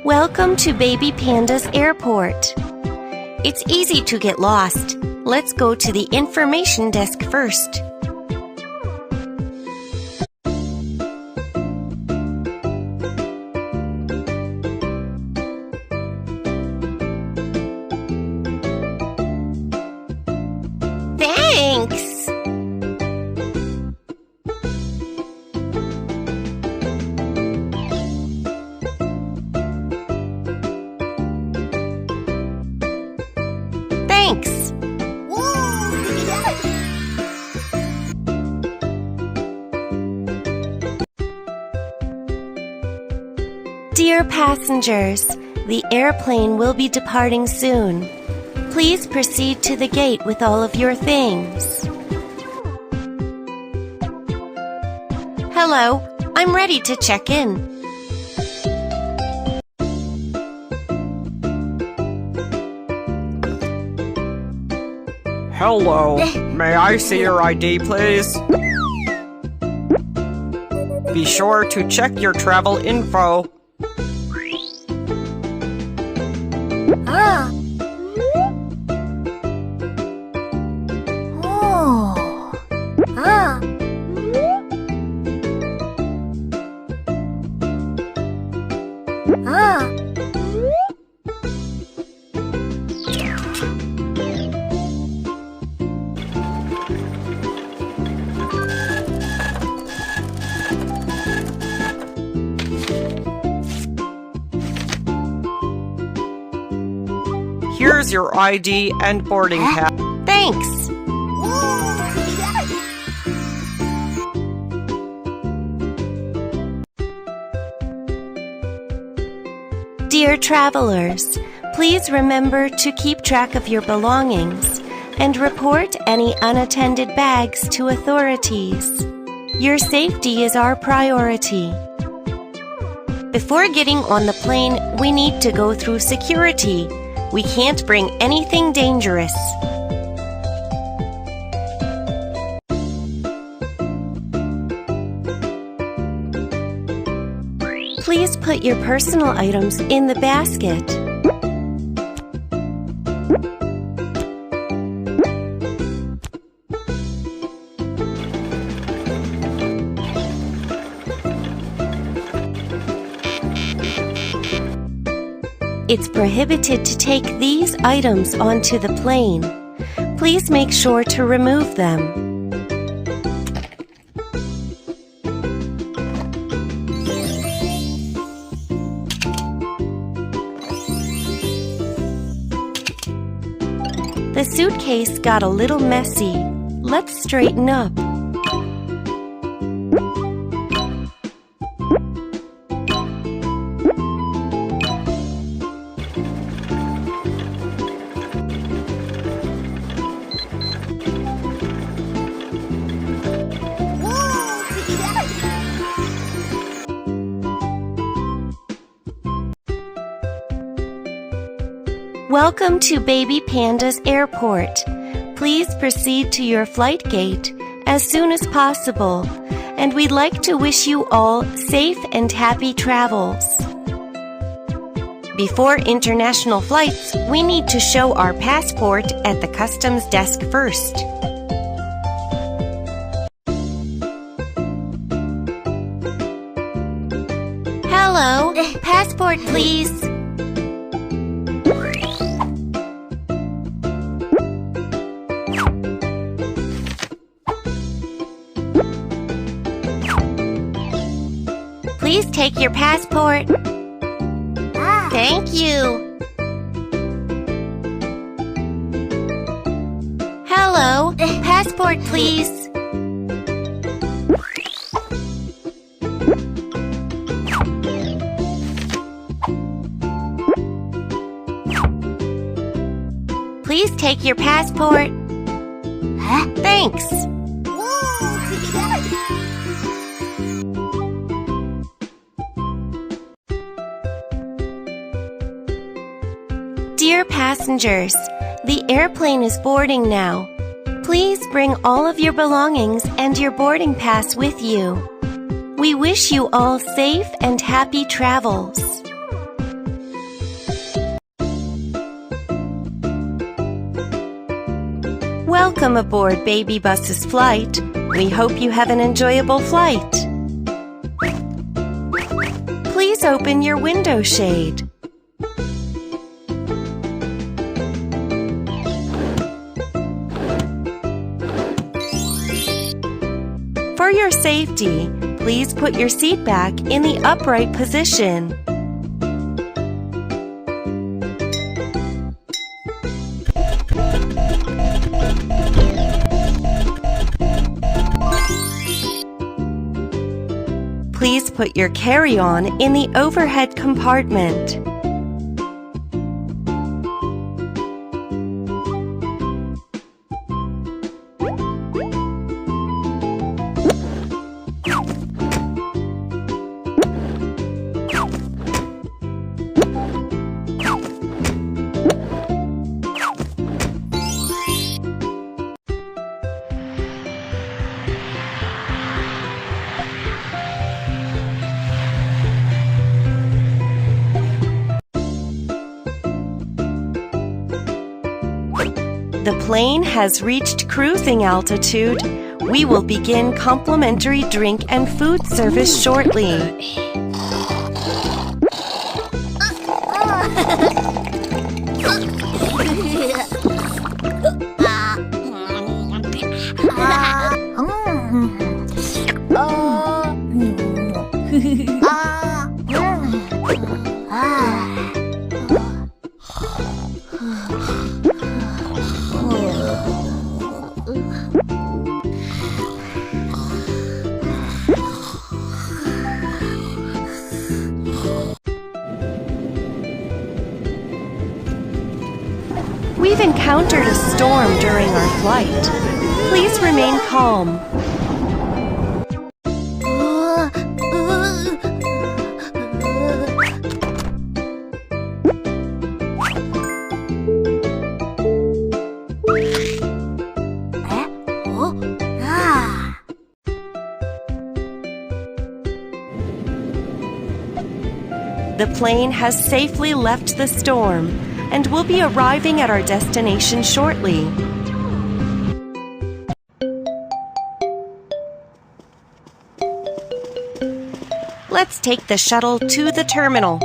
Welcome to Baby Panda's Airport. It's easy to get lost. Let's go to the information desk first. Thanks! Thanks! Dear passengers, the airplane will be departing soon. Please proceed to the gate with all of your things. Hello, I'm ready to check in. Hello, may I see your ID, please? Be sure to check your travel info. Here's your ID and boarding pass. Thanks! Dear travelers, please remember to keep track of your belongings and report any unattended bags to authorities. Your safety is our priority. Before getting on the plane, we need to go through security. We can't bring anything dangerous. Please put your personal items in the basket. It's prohibited to take these items onto the plane. Please make sure to remove them. The suitcase got a little messy. Let's straighten up. Welcome to Baby Panda's Airport. Please proceed to your flight gate as soon as possible, and we'd like to wish you all safe and happy travels. Before international flights, we need to show our passport at the customs desk first. Hello, passport please. Please take your passport. Thank you. Hello, passport please. Please take your passport. Thanks. Dear passengers, the airplane is boarding now. Please bring all of your belongings and your boarding pass with you. We wish you all safe and happy travels. Welcome aboard BabyBus's flight. We hope you have an enjoyable flight. Please open your window shade. For your safety, please put your seat back in the upright position. Please put your carry-on in the overhead compartment. The plane has reached cruising altitude. We will begin complimentary drink and food service shortly. We've encountered a storm during our flight. Please remain calm. The plane has safely left the storm and will be arriving at our destination shortly. Let's take the shuttle to the terminal.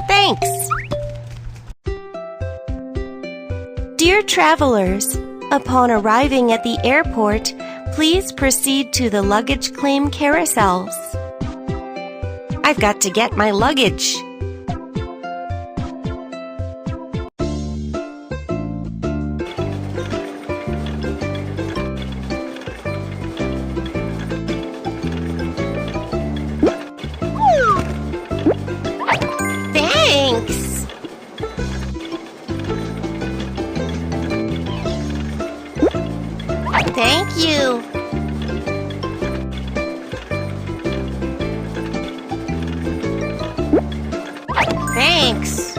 Thanks! Dear travelers, upon arriving at the airport, please proceed to the luggage claim carousels. I've got to get my luggage. Thanks! Thank you! Thanks!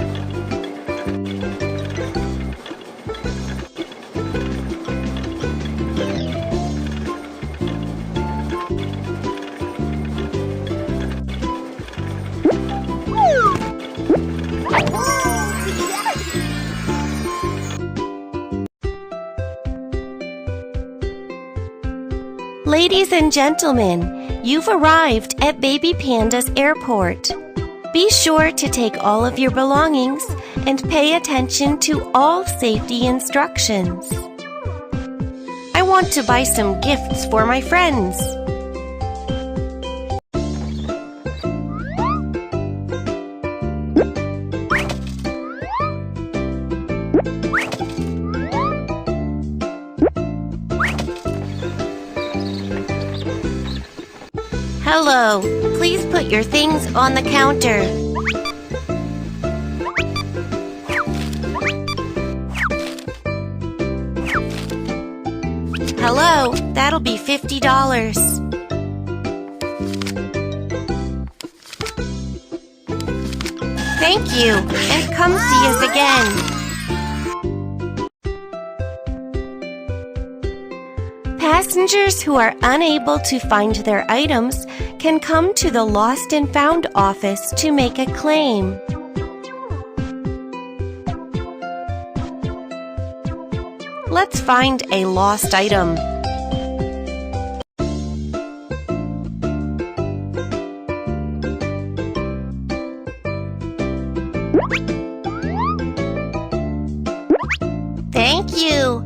Ladies and gentlemen, you've arrived at Baby Panda's Airport. Be sure to take all of your belongings and pay attention to all safety instructions. I want to buy some gifts for my friends. Hello, please put your things on the counter. Hello, that'll be $50. Thank you, and come see us again. Passengers who are unable to find their items can come to the Lost and Found office to make a claim. Let's find a lost item. Thank you.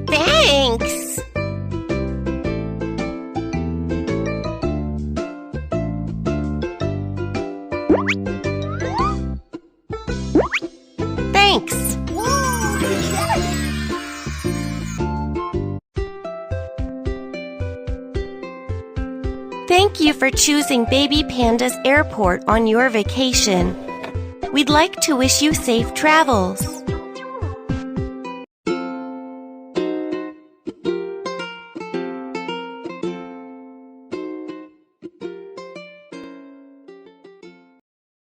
Thanks. Thanks. Thank you for choosing Baby Panda's Airport on your vacation. We'd like to wish you safe travels.